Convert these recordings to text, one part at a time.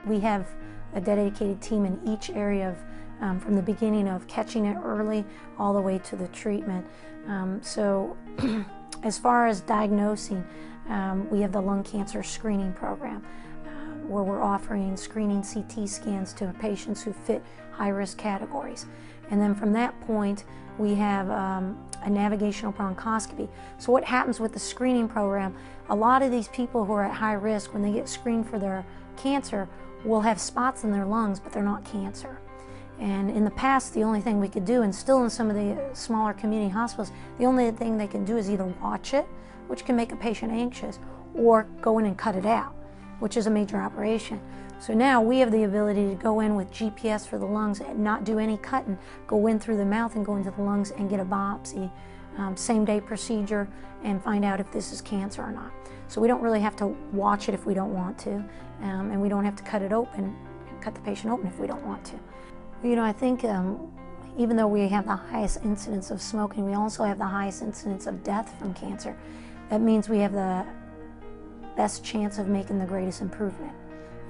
We have a dedicated team in each area of, from the beginning of catching it early all the way to the treatment. So as far as diagnosing, we have the lung cancer screening program where we're offering screening CT scans to patients who fit high-risk categories. And then from that point, we have a navigational bronchoscopy. So what happens with the screening program, a lot of these people who are at high risk, when they get screened for their cancer, will have spots in their lungs, but they're not cancer. And in the past, the only thing we could do, and still in some of the smaller community hospitals, the only thing they can do is either watch it, which can make a patient anxious, or go in and cut it out, which is a major operation. So now we have the ability to go in with GPS for the lungs and not do any cutting, go in through the mouth and go into the lungs and get a biopsy, same day procedure, and find out if this is cancer or not. So we don't really have to watch it if we don't want to, and we don't have to cut it open, cut the patient open if we don't want to. You know, I think even though we have the highest incidence of smoking, we also have the highest incidence of death from cancer. That means we have the best chance of making the greatest improvement.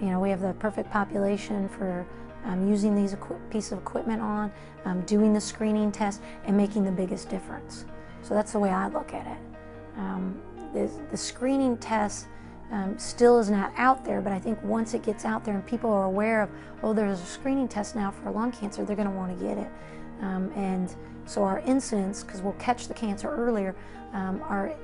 You know, we have the perfect population for using these pieces of equipment on, doing the screening test, and making the biggest difference. So that's the way I look at it. The screening test still is not out there, but I think once it gets out there and people are aware of, oh, there's a screening test now for lung cancer, they're going to want to get it. And so our incidence, because we'll catch the cancer earlier, our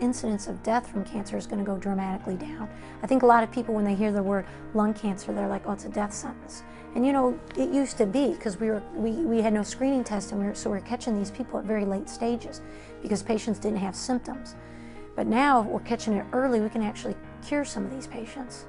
incidence of death from cancer is going to go dramatically down. I think a lot of people, when they hear the word lung cancer, they're like, oh, it's a death sentence. And you know, it used to be, because we had no screening test, and so we were catching these people at very late stages because patients didn't have symptoms. But now, if we're catching it early, we can actually cure some of these patients.